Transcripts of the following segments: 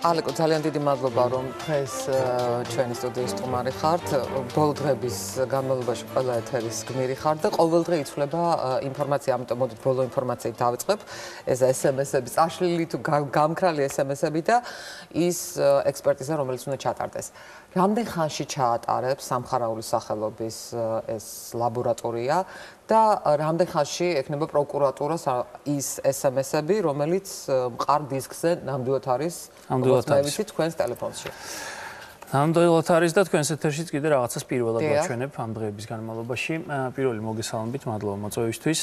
ალეკო, ძალიან დიდი მადლობა, რომ დღეს ჩვენი სტუდიის სტუმარი ხართ. ბოლო დღების განმავლობაში ყველა ეთერის გმირი ხართ და ყოველდღე იცვლება ინფორმაცია, ამიტომ მოდით ბოლო ინფორმაციით დავიწყებ. ეს SMS-ები, წაშლილი თუ გამქრალი SMS-ები და ის ექსპერტიზა, რომელიც უნდა ჩატარდეს. რამდენ ხანში ჩაატარებს სამხარაულის სახელობის ეს ლაბორატორია და რამდენ ხანში ექნება პროკურატურას ის SMS-ები, რომელიც მყარ დისკზე ნამდვილად არის თქვენს ტელეფონში. ნამდვილად არის და თქვენს ეთერშიც კიდე რაღაცას პირველად ვაჩვენებ ამ დღეების განმავლობაში. პირველი მოგესალმებით, მადლობა მოწვევისთვის.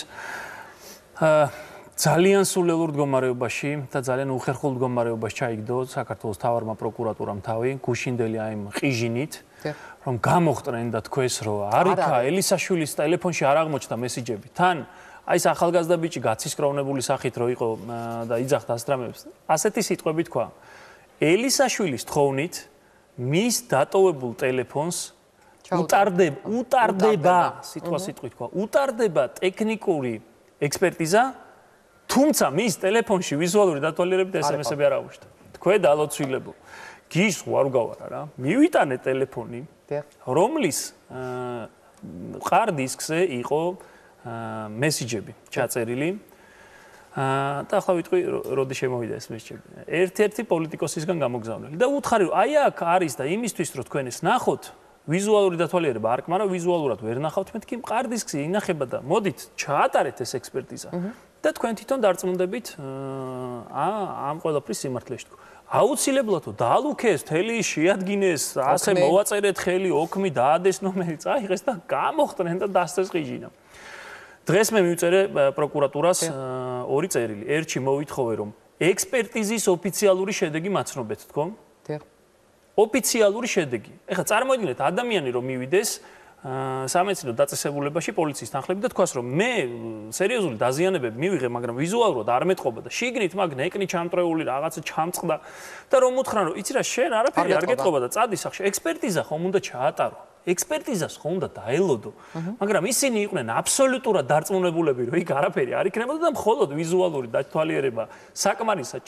ძალიან სულელურ მდგომარეობაში და ძალიან უხერხულ მდგომარეობაში ჩაიგდო საქართველოს თავარმა პროკურატურამ თავი გუშინდელი აი ამ ყიჟინით, რომ გამოხტნენ და თქვეს, რომ არიქა ელისაშვილის ტელეფონში არ აღმოჩნდა მესიჯები. თან აი ეს ახალგაზრდა ბიჭი გაცისკროვნებული სახით რო იყო და იძახდა ასტრამებს. ასეთი სიტყვები თქვა. ელისაშვილის თხოვნით მის დატოვებულ ტელეფონს უტარდება, სიტყვით თქვა, უტარდება ტექნიკური ექსპერტიზა, თუმცა მის ტელეფონში ვიზუალური დათვალიერებით SMS-ები არ აღმოჩნდა. თქვენ დალოცვილებო. გის ვარ გავარა რა. მივიტანე ტელეფონი, რომლის მყარ დისკზე იყო მესიჯები ჩაწერილი. და ახლა ვიტყვი, როდი შემოვიდა ეს მესიჯები. ერთ-ერთი პოლიტიკოსისგან გამოგზავნილი. და უთხარი, რომ აი აქ არის და იმისთვის, რომ თქვენ ეს ნახოთ, ვიზუალური დათვალიერება არ კმარა, ვიზუალურად ვერ ნახავთ, მეთქი მყარ დისკზე ინახება და მოდით ჩაატარეთ ეს ექსპერტიზა. და თქვენ თვითონ დარწმუნდებით ამ ყველაფრის სიმართლეში. აუცილებლად დაალუქეს, თელი შეადგინეს, ასე მოვაწერეთ ხელი, ოქმი დაადეს ნომერი, წაიღეს და გამოხტნენ და დასწრეს ყიჟინა. დღეს მე მივწერე პროკურატურას ორი წერილი. ერთში მოვითხოვე, რომ ექსპერტიზის ოფიციალური შედეგი მაცნობეთ, თქო? ოფიციალური შედეგი. ეხლა წარმოიდგინეთ, ადამიანი რომ მივიდეს სამედიცინო დაწესებულებაში პოლიციის თანხლები და თქვას, რომ მე სერიოზული დაზიანებები მივიღე, მაგრამ ვიზუალურად არ მეტყობა და შიგნით მაგ ნეკნი ჩამტრეული რაღაცა ჩამწყდა და რომ უთხრან, რომ იცი რა, შენ არაფერი არ გეტყობა და წადი სახში. ექსპერტიზა ხომ უნდა ჩაატარო. ექსპერტიზას ხომ უნდა დაელოდო. მაგრამ ისინი იყვნენ აბსოლუტურად დარწმუნებულები, რომ იქ არაფერი არ იქნებოდა და მხოლოდ ვიზუალური დათვალიერება საკმარისად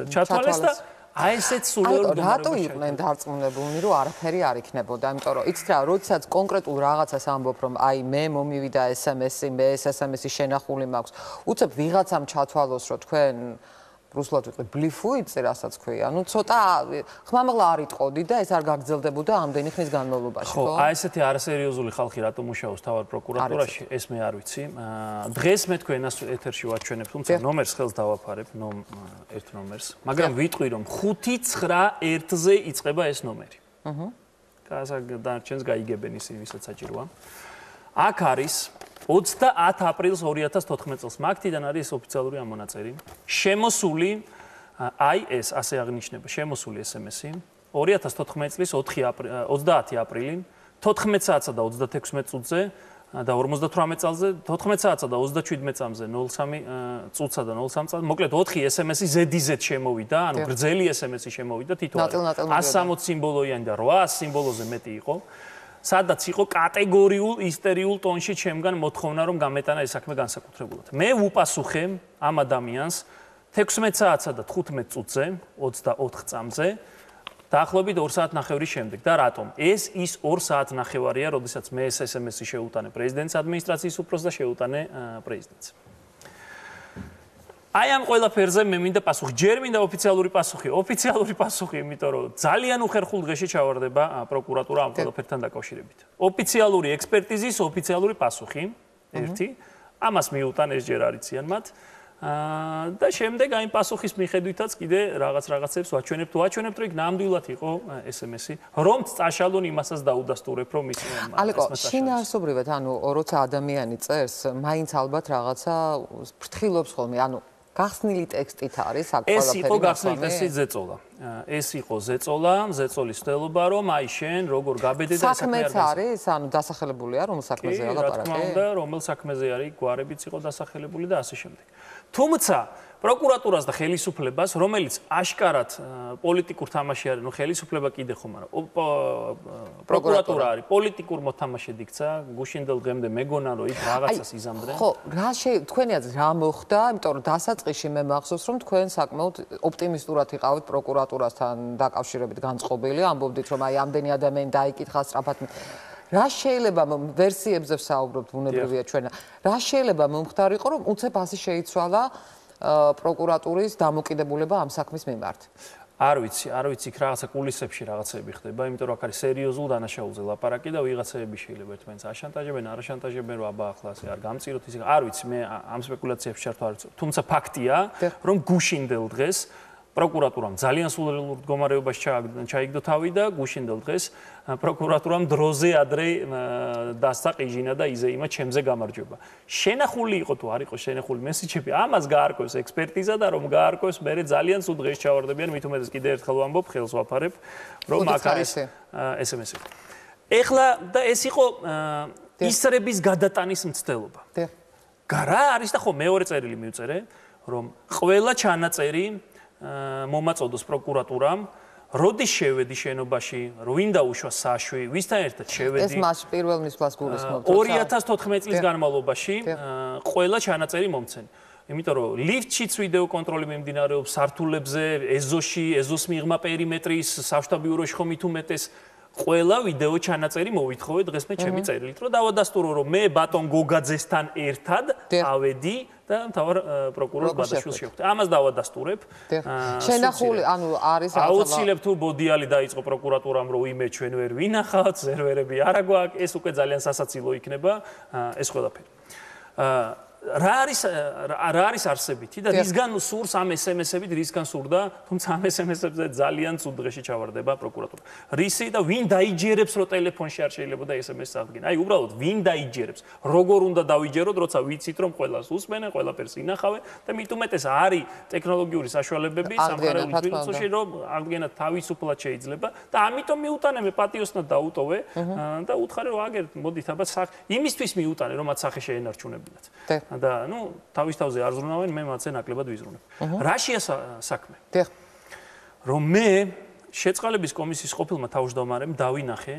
ჩათვალეს და აი ესეც სულელურ მდგომარეობაში. რატო იყვნენ დარწმუნებულნი, რომ არაფერი არ იქნებოდა? იმიტომ რომ იცით რა, როდესაც კონკრეტულ რაღაცას ამბობ, რომ აი მე მომივიდა SMS-ი, მე ეს SMS-ი შენახული მაქვს, უცებ ვიღაცამ ჩათვალოს, რომ თქვენ რუსულად ვიყავ ბლიფუიც, რასაც ქვია. ანუ ცოტა ხმამაღლა არ იტყოდი და ეს არ გაგრძელდებოდა ამდენი ხნის განმავლობაში, ხო? ხო, აი ესეთი არასერიოზული ხალხი რატომ მუშაობს თავარ პროკურატურაში, ეს მე არ ვიცი. დღეს მე თქვენას ეთერში ვაჩვენებ, თუმცა ნომერს ხელს დავაფარებ, ერთ ნომერს, მაგრამ ვიტყვი, რომ 591-ზე იწყება ეს ნომერი. დანარჩენს გაიგებენ ისინი, ვისაც საჭიროა. აქ არის 30 აპრილს 2014 წელს მაგთიდან არის ოფიციალური ამონაწერი. შემოსული აი ეს ასე აღნიშნება, შემოსული SMS-ი 2014 წლის 30 აპრილი 14 საათსა და 36 წუთზე და 58 წელზე 14 საათსა და 27 წამზე 03 წუთსა და 03 წელს მოკლედ 4 SMS-ი ზედიზედ შემოვიდა, ანუ გრძელი SMS-ი შემოვიდა თითოეული 160 სიმბოლოიანი და 800 სიმბოლოზე მეტი იყო. სადაც იყო კატეგორიულ ისტერიულ ტონში ჩემგან მოთხოვნა, რომ გამეტანა ეს საქმე განსაკუთრებულად. მე ვუპასუხე ამ ადამიანს 16 საათსა და 15 წუთზე, 24 წამზე, დაახლოებით 2 საათნახევრის შემდეგ. და რატომ? ეს ის 2 საათნახევარია, როდესაც მე ეს SMS-ი შეუტანე პრეზიდენტის ადმინისტრაციის უფროსს და შეუტანე პრეზიდენტს. აი ამ ყველაფერზე მე მინდა პასუხი, ჯერ მინდა ოფიციალური პასუხი, იმიტომ რომ ძალიან უხერხულ დღეში ჩავარდება პროკურატურა ამ ყველაფერთან დაკავშირებით. ოფიციალური ექსპერტიზის ოფიციალური პასუხი, ერთი, ამას მიუტანეს ჯერ არიციან მათ. და შემდეგ აი პასუხის მიხედვითაც კიდე რაღაცებს ვაჩვენებთ, რომ იქ ნამდვილად იყო SMS-ი, რომ წაშალონ იმასაც დაუდასტურებ, რომ ის ალეკო, შინაარსობრივად, ანუ როცა ადამიანი წერს, მაინც ალბათ რაღაცა ფრთხილობს ხოლმე, ანუ გახსნილი ტექსტით არის აქ ყველაფერი. ეს იყო გახსნილი ტექსტით ზეწოლა. ეს იყო ზეწოლის მცდელობა, რომ აი შენ როგორ გაბედე და საქმეც არის, ანუ დასახელებულია რომელ საქმეზეა ლაპარაკი? რა თქმა უნდა, რომელ საქმეზე არის, გვარებიც იყო დასახელებული და ასე შემდეგ. თუმცა პროკურატურას და ხელისუფლებას, რომელიც აშკარად პოლიტიკურ თამაში არის, ნუ ხელისუფლება კიდე ხომ არა. პროკურატურა არის პოლიტიკურ მოთამაშედ იქცა, გუშინდელ დღემდე მეგონა რომ იქ რაღაცას იზამდნენ. ხო, თქვენი აზრით რა მოხდა? იმიტომ რომ დასაწყისში მე მახსოვს რომ თქვენ საკმაოდ ოპტიმისტურად იყავით პროკურატურასთან დაკავშირებით განწყობილი, ამბობდით რომ აი ამდენი ადამიანი დაიკითხა სწრაფად. რა შეიძლება ვერსიებზე ვსაუბრობთ, ბუნებრივია ჩვენა. რა შეიძლება მომხდარიყო რომ უცებ ასე შეიცვალა პროკურატურის დამოკიდებულება ამ საქმის მიმართ? არ ვიცი, იქ რაღაცა კულისებში რაღაცები ხდება, იმიტომ რომ აქ არის სერიოზულ დანაშაულზე ლაპარაკი და ვიღაცები შეიძლება ერთმანეთს აშანტაჟებენ, არაშანტაჟებენ, რომ აბა ახლა ასე არ გამწიროთ ისე. არ ვიცი, მე ამ სპეკულაციებში ჩართვა არ ვიცი. თუმცა ფაქტია, რომ გუშინდელ დღეს პროკურატურამ ძალიან სულელურ მდგომარეობაში ჩაიგდო თავი და გუშინდელ დღეს პროკურატურამ დროზე ადრე დასცა ყიჟინა და იზეიმა ჩემზე გამარჯვება. შენახული იყო თუ არ იყო შენახული მესიჯები, ამას გაარკვევს ექსპერტიზა და რომ გაარკვევს მე ძალიან სულ დღეს ჩავარდებიან, მით უმეტეს კიდე ერთხელ ვამბობ, ხელს ვაფარებ, რომ აქ არის SMS-ი. ეხლა და ეს იყო ისრების გადატანის მცდელობა. რა არის და ხო მეორე წერილი მივწერე, რომ ყველა ჩანაწერი მომაწოდოს პროკურატურამ, როდის შევედი შენობაში, რვინ დაუშვა საშვი, ვისთან ერთად შევედი. ეს მას პირველ მისვლას გულისხმობთ. 2014 წლის განმავლობაში ყველა ჩანაწერი მომცენ. იმიტომ რომ ლიფტშიც ვიდეო კონტროლი მიმდინარეობს, სართულებზე, ეზოს მიღმა პერიმეტრის, საშტაბიუროში ხომ მით უმეტეს ყველა ვიდეო ჩანაწერი მოვითხოვე დღეს მე ჩემი წერილით, რომ დავადასტურო, რომ მე ბატონ გოგაძესთან ერთად ავედი და მთავარ პროკურორ ბადაშვილს შევხვდი. ამას დავადასტურებ. შენახული, ანუ არის აუცილებლად თუ ბოდიალი დაიწყო პროკურატურამ, რომ იმე ჩვენ ვერ ვინახავთ, სერვერები არ აგვაქვს, ეს უკვე ძალიან სასაცილო იქნება ეს ყველაფერი. რა არის არსებითი და რისგან სურს ამ SMS-ებით, რისგან სურდა, თუმცა ამ SMS-ებზე ძალიან ცუდ დღეში ჩავარდება პროკურატურა. რისი და ვინ დაიჯერებს, რომ ტელეფონში არ შეიძლება და SMS-ს აღდგენა. აი, უბრალოდ ვინ დაიჯერებს, როგორ უნდა დავიჯეროთ, როცა ვიცით, რომ ყველას უსმენენ, ყველაფერს ინახავენ და მით უმეტეს არის ტექნოლოგიური საშუალებები სამხარეულ ბიზნესში, რომ აღდგენა თავისუფლად შეიძლება და ამიტომ მიუტანე მე პატიოსნად დაუტოვე და უთხარი რომ აგერთ, მოდით აბა იმისთვის მიუტანე, რომ მათ სახე შეენარჩუნებინათ. და ნუ თავის თავზე არ ზრუნავენ, მე მათზე ნაკლებად ვიზრუნებ. რაშია საქმე? რომ მე შეწყალების კომისიის ყოფილმა თავმჯდომარემ დავინახე,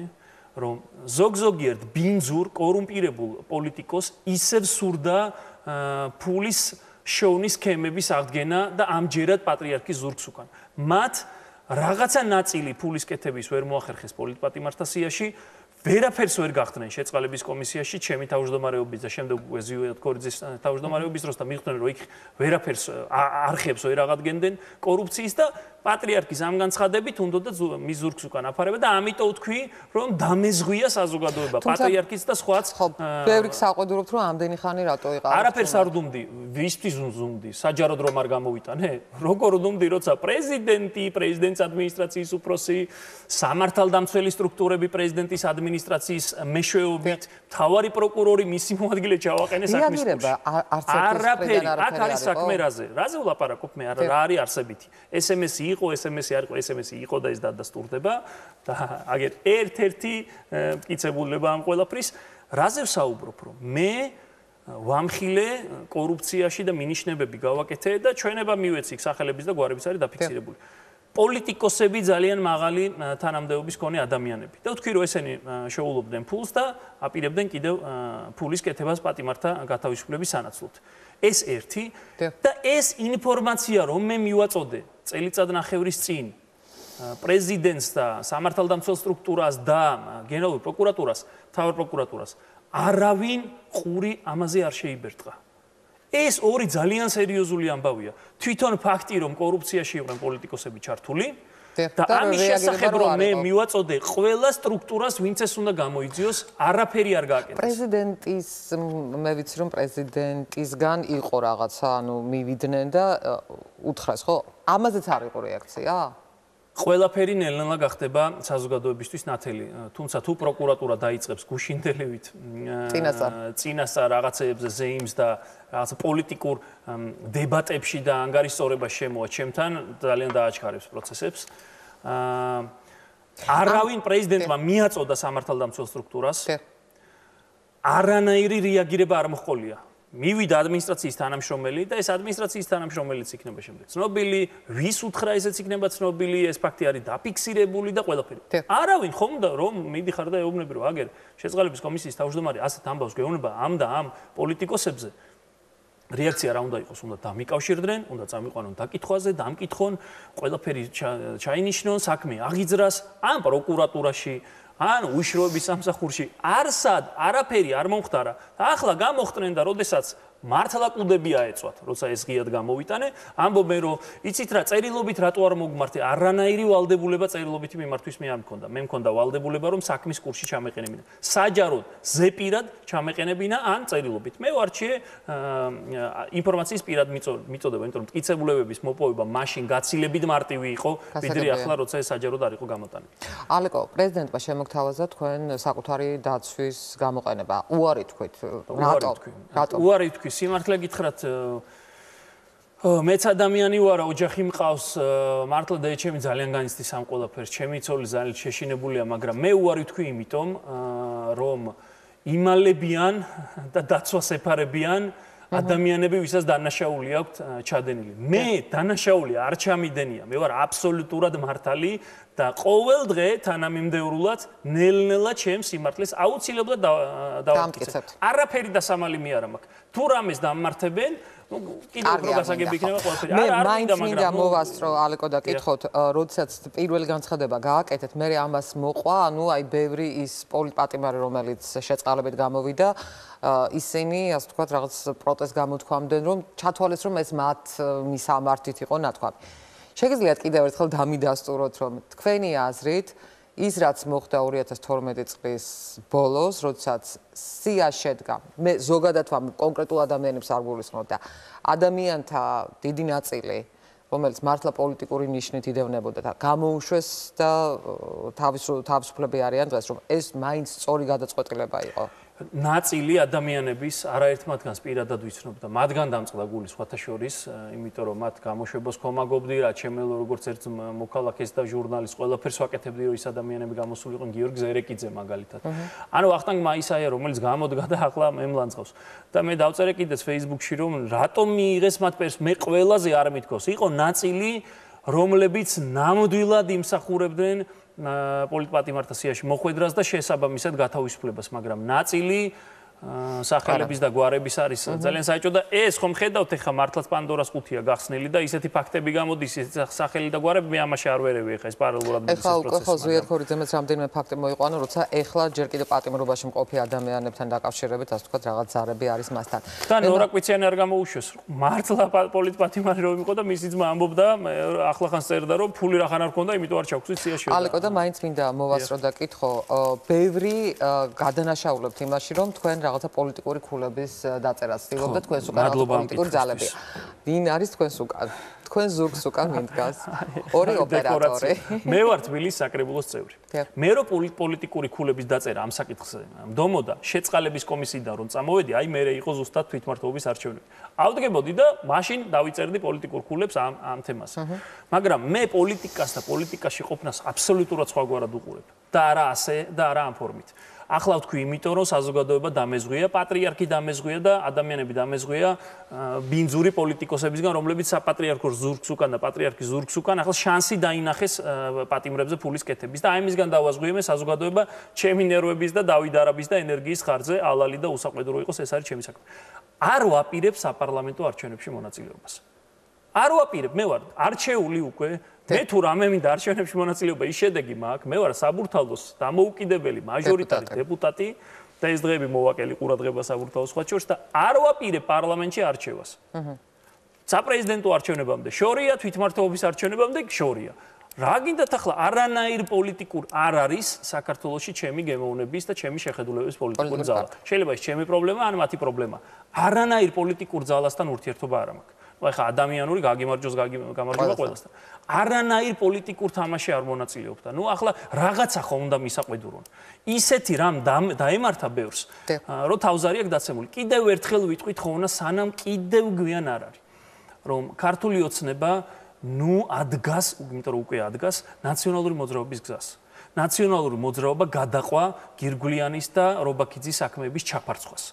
რომ ზოგიერთ ბინძურ, კორუმპირებულ პოლიტიკოს ისევ სურდა ფულის შოვნის სქემების აღდგენა და ამჯერად პატრიარქის ზურგს უკან. მათ რაღაცა ნაწილი ფულის კეთების ვერ მოახერხეს პოლიტპატიმართა სიაში, ვერაფერს ვერ გახდნენ შეწყალების კომისიაში, ჩემი თავმჯდომარეობის და შემდეგ უკვე ზივიად კორიძის თავმჯდომარეობის დროს და მიხვდნენ, რომ იქ ვერაფერს არხებს ვერ აღადგენდნენ კორუფციის და პატრიარქის ამ განცხადებით უნდოდა მის ზურგს უკან აფარება და ამიტომ ვთქვი, რომ დამეზღვია საზოგადოება, პატრიარქის და სხვაც. ბევრი საყვედურობთ, რომ ამდენი ხანი რატო იყავ? არაფერს არ ვდუმდი, ვისთვის ვზუმდი, საჯაროდ რომ არ გამოვიტანე? როგორ ვდუმდი, როცა პრეზიდენტი, პრეზიდენტის ადმინისტრაციის უფროსი, სამართალდამცველი სტრუქტურები პრეზიდენტის ადმინისტრაციის მეშვეობით, მთავარი პროკურორი მისი მოადგილე ჩავაყენე საქმის კურსში. არაფერი, აქ არის საქმე რაზე? რაზე ვლაპარაკობ მე? რა არის არსებითი? SMS-ი იყო, SMS-ი არ იყო, SMS-ი იყო და ეს დადასტურდება და აგერ ერთ-ერთი მტკიცებულება ამ ყველაფრის. რაზე ვსაუბრობ, რომ მე ვამხილე კორუფციაში და მინიშნებები გავაკეთე და ჩვენება მივეცი სახელების და გვარების არის დაფიქსირებული. პოლიტიკოსები ძალიან მაღალი თანამდებობის მქონე ადამიანები. და ვთქვი, რომ ესენი შეულობდნენ ფულს და აპირებდნენ კიდევ ფულის კეთებას პატიმართა გათავისუფლების სანაცვლოდ. ეს ერთი და ეს ინფორმაცია, რომ მე მივაწოდე წელიწადნახევრის წინ პრეზიდენტს და სამართალდამცველ სტრუქტურას და გენერალურ პროკურატურას, მთავარ პროკურატურას, არავინ ყური ამაზე არ შეიბერტყა. ეს ორი ძალიან სერიოზული ამბავია. თვითონ ფაქტი, რომ კორუფციაში იყვნენ პოლიტიკოსები ჩართული და ამის შესახებ, რომ მე მივაწოდე ყველა სტრუქტურას, ვინც ეს უნდა გამოიძიოს, არაფერი არ გააკეთეს. პრეზიდენტის, მე ვიცი, რომ პრეზიდენტისგან იყო რაღაცა, ანუ მივიდნენ და უთხრეს, ხო? ამაზეც არ იყო რეაქცია? ყველაფერი ნელ-ნელა გახდება საზოგადოებისთვის ნათელი. თუმცა თუ პროკურატურა დაიწყებს გუშინდელივით წინასწარ რაღაცეებზე ზეიმს და რაღაცა პოლიტიკურ დებატებში და ანგარიშწორებას შემოვა ჩემთან, ძალიან დააჩქარებს პროცესებს. არავინ პრეზიდენტმა მიაწოდა სამართალდამცველ სტრუქტურას. არანაირი რეაგირება არ მოჰყოლია. მივიდა ადმინისტრაციის თანამშრომელი და ეს ადმინისტრაციის თანამშრომელიც იქნება შემდეგ ცნობილი, ვის უთხრა ესეც იქნება ცნობილი, ეს ფაქტი არის დაფიქსირებული და ყველაფერი. არავინ ხომ და რომ მიდიხარ და ეუბნები რომ აგერ შეწყალების კომისიის თავმჯდომარე ასეთ ამბავს გეუბნება ამ და ამ პოლიტიკოსებზე რეაქცია რა უნდა იყოს, უნდა დამიკავშირდნენ, უნდა წამიყვანონ დაკითხვაზე, დამკითხონ, ყველაფერი ჩაინიშნონ, საქმე აღიძრას ამ პროკურატურაში ან უშროების სამსახურში არსად არაფერი არ მომხდარა და ახლა გამოხტნენ და როდესაც მართლა კუდები აეწვათ, როცა ეს ღიად გამოვიტანე, ამბობენ რომ იცით რა, წერილობით რატო არ მოგმართე? არანაირი ვალდებულება წერილობითი მიმართვის მე არ მქონდა. მე მქონდა ვალდებულება რომ საქმის კურსში ჩამეყენებინა. საჯაროდ, ზეპირად ჩამეყენებინა ან წერილობით. მე ვარჩიე ინფორმაციის პირად მიწოდება, იმიტომ რომ მტკიცებულებების მოპოვება მაშინ გაცილებით მარტივი იყო, ვიდრე ახლა როცა ეს საჯაროდ არ იყო გამოტანილი. ალეკო, პრეზიდენტმა შემოგთავაზა თქვენ საკუთარი დაცვის გამოყენება. უარი თქვით, რატო? უარი თქვი სიმართლე გითხრათ მეც ადამიანი ვარა, ოჯახი მყავს, მართლა და ჩემი ძალიან განიცდის ამ ყველაფერს, ჩემი ცოლი ძალიან შეშინებულია, მაგრამ მე უარი თქვი იმიტომ, რომ იმალებიან და დაცვას ეფარებიან ადამიანები, ვისაც დანაშაული აქვთ ჩადენილი. მე დანაშაული არ ჩამიდენია, მე ვარ აბსოლუტურად მართალი და ყოველ დღე თანამიმდევრულად ნელ-ნელა ჩემს სიმართლეს აუცილებლად დავამტკიცებ. არაფერი დასამალი მე არ მაქვს. თუ რამეს დამმართებენ, კიდევ უფრო გასაგები იქნება ყველაფერი. მე მაინც მინდა მოვასწრო ალეკო და კითხოთ, როდესაც პირველი განცხადება გააკეთეთ, მე ამას მოყვა, ანუ აი ბევრი ის პოლიტპატიმარი, რომელიც შეწყალებით გამოვიდა, ისინი, ასე ვთქვათ, რაღაც პროტესტ გამოთქვამდნენ, რომ ჩათვალეს, რომ ეს მათ მისამართით იყო ნათქვამი. შეგიძლიათ კიდევ ერთხელ დამიდასტუროთ, რომ თქვენი აზრით ის რაც მოხდა 2012 წლის ბოლოს, როდესაც სია შედგა, მე ზოგადად ვამ კონკრეტულ ადამიანებს არ გულისხმობ და ადამიანთა დიდი ნაწილი, რომელიც მართლა პოლიტიკური ნიშნით იდევნებოდა და გამოუშვეს და თავისუფლები არიან დღეს, რომ ეს მაინც სწორი გადაწყვეტილება იყო. ნაწილი ადამიანების არაერთ მათგანს პირადად ვიცნობ და მათგან დამწყდა გული სხვათა შორის, იმიტომ რომ მათ გამოშვებას ხომაგობდი, რა ჩემელო როგორც ერთ მოქალაქეს და ჟურნალისტს ყველაფერს ვაკეთებდი, რომ ის ადამიანები გამოსულიყვნენ, გიორგი ზერეკიძე მაგალითად. ანუ ვახტანგ მაისაია, რომელიც გამოდგა და ახლა მემლანძღავს. და მე დავწერე კიდეც Facebook-ში, რომ რატომ მიიღეს მათ პერს, მე ყველაზე არ მithქოს. იყო ნაწილი, რომლებიც ნამდვილად იმსახურებდნენ პოლიტპატიმართა სიაში მოხვედრას და შესაბამისად გათავისუფლებას, მაგრამ ნაწილი სახელების და გვარების არის ძალიან საჭირო და ეს ხომ ხედავთ ეხა მართლაც პანდორას ყუთია გახსნილი და ისეთი ფაქტები გამოდის, ისეთი სახელი და გვარები მე ამაში არ ვერევი ეხა ეს პარალელურად მოდის პროცესი. ეხლა ხო ზვიად ხორიძემეც რამდენიმე ფაქტი მოიყვანო, როცა ეხლა ჯერ კიდევ პატიმრობაში მყოფი ადამიანებთან დაკავშირებით, ასე ვთქვათ, რაღაც ზარები არის მასთან. და ნორაკვიციანი არ გამოუშვეს. მართლა პოლიტპატიმარი რომ იყო და მისი ძმა ამბობდა, ახლახანს წერდა რომ ფული რახან არ ქონდა, იმიტომ არ ჩაგვცვით სიაში. ალეკო და მაინც მინდა მოვასწრო და კითხო, ბევრი გადანაშაულებთ იმაში, რომ თქვენ რაღაცა პოლიტიკური ქულების დაწერას ცდილობთ და თქვენს უკან პოლიტიკური ძალები. ვინ არის თქვენს უკან? თქვენ ზურგს უკან მიმდგას. ორი ოპერატორი. მე ვარ თბილისის საკრებულოს წევრი. მე რო პოლიტიკური ქულების დაწერა ამ საკითხზე მდომოდა შეწყალების კომისიიდან რომ წამოვედი, აი მე იყო ზუსტად თვითმმართველობის არჩევნები. ავდგებოდი და მაშინ დავიწერდი პოლიტიკურ ქულებს ამ თემას. მაგრამ მე პოლიტიკას და პოლიტიკაში ყოფნას აბსოლუტურად სხვაგვარად უყურებ. და არა ასე და არა ამ ფორმით. ახლა ვთქვი, იმიტომ რომ საზოგადოება დამეზღვია, პატრიარქი დამეზღვია და ადამიანები დამეზღვია ბინძური პოლიტიკოსებისგან, რომლებიც საპატრიარქოს ზურგს უკან და პატრიარქის ზურგს უკან ახლა შანსი დაინახეს პატიმრებზე ფულის კეთების და აი მისგან დავაზღვიე საზოგადოება ჩემი ნერვების და დავით არაბის და ენერგიის ხარჯზე ალალი და უსაყვედრო იყოს, ეს არის ჩემი საქმე. არ ვაპირებ საპარლამენტო არჩევნებში მონაწილეობას. არ ვაპირებ, მე ვარ არჩეული უკვე მე თუ რამე მინდა არჩევნებში მონაწილეობა, ის შედეგი მაქვს, მე ვარ საბურთალოს დამოუკიდებელი მაჟორიტარი დეპუტატი და ეს დღეები მოვაკელი ყურადღება საბურთალოს სხვა შორის და არ ვაპირებ პარლამენტში არჩევას. საპრეზიდენტო არჩევნებამდე შორია, თვითმმართველობის არჩევნებამდე შორია. რა გინდათ ახლა არანაირ პოლიტიკურ არ არის საქართველოში ჩემი გემოვნების და ჩემი შეხედულებების პოლიტიკური ძალა. შეიძლება ის ჩემი პრობლემა, ან მათი პრობლემა. არანაირ პოლიტიკურ ძალასთან ურთიერთობა არ მაქვს. ეხა ადამიანური გაგიმარჯოს გამარჯვება ყველასთან. არანაირ პოლიტიკურ თამაში არ მონაწილეობდა. ნუ ახლა რაღაცა ხომ უნდა მისაყვედურონ. ისეთი რამ დაემართა ბევრს, რომ თავზარი აქვს დაცემული. კიდევ ერთხელ ვიტყვით ხოლმე, სანამ კიდევ გვიან არ არის. რომ ქართული ოცნება ნუ ადგას, იმიტომ რომ უკვე ადგას ნაციონალური მოძრაობის გზას. ნაციონალური მოძრაობა გადაყვა გირგვლიანის და რობაქიძის საქმეების ჩაფარცხვას.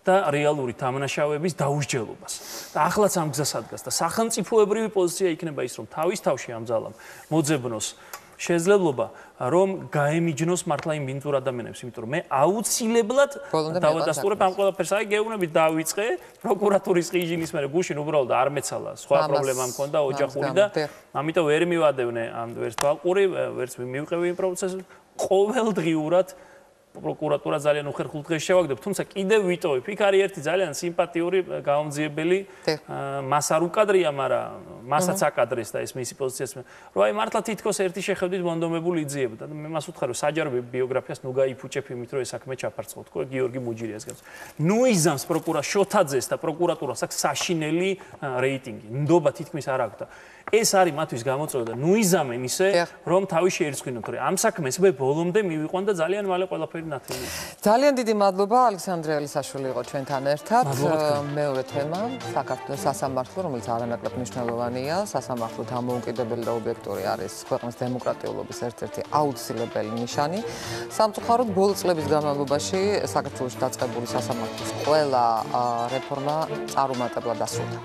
და რეალური დამნაშავეების დაუსჯელობას. და ახლაც ამ გზას ადგას და სახელმწიფოებრივი პოზიცია იქნება ის, რომ თავის თავში ამ ძალამ მოძებნოს შესაძლებლობა, რომ გაემიჯნოს მართლა იმ ბინძურ ადამიანებს, იმიტომ რომ მე აუცილებლად დავადასტურებ ამ ყველაფერს. აი გეუბნებით დავიწყე, პროკურატურის ყიჟინის მერე გუშინ უბრალოდ არ მეცალა, სხვა პრობლემა მქონდა ოჯახური და ამიტომ ვერ მივადევნე ამ ვერც თვალყური, ვერც მივყევი იმ პროცესს. ყოველდღიურად პროკურატურა ძალიან უხერხულ დღეს შევაგდებ, თუმცა კიდევ ვიტოვებ. იქ არის ერთი ძალიან სიმპათიური გამომძიებელი, მას არ უკადრია, მაგრამ მასაც აკადრეს და ეს მისი პოზიციაც. რომ აი მართლა თითქოს ერთი შეხედვით მონდომებული იძიებდა და მე მას ვუთხარ, რომ საჯარო ბიოგრაფიას ნუ გაიფუჭებ იმით, რომ ეს საქმე ჩაფარწყო, თქო, გიორგი მუჯირიას გავს. ნუ იზამს შოთაძეს და პროკურატურას აქვს საშინელი რეიტინგი. ნდობა თითქმის არ აქვს და ეს არის მათთვის გამოწვევა და ნუ იზამენ ისე, რომ თავი შეერწყინოთ, რომ ამ საქმეს მე ბოლომდე მივიყვან და ძალიან მალე ყველაფერი ნათელი. ძალიან დიდი მადლობა ალექსანდრე ელისაშვილი იყო ჩვენთან ერთად. მეორე თემა საქართველოს სასამართლო, რომელიც არანაკლებ მნიშვნელოვანია, სასამართლო დამოუკიდებელი და ობიექტური არის ქვეყნის დემოკრატიულობის ერთ-ერთი აუცილებელი ნიშანი. სამწუხაროდ ბოლო წლების განმავლობაში საქართველოში დაწყებული სასამართლოს ყველა რეფორმა წარუმატებლად დასრულდა.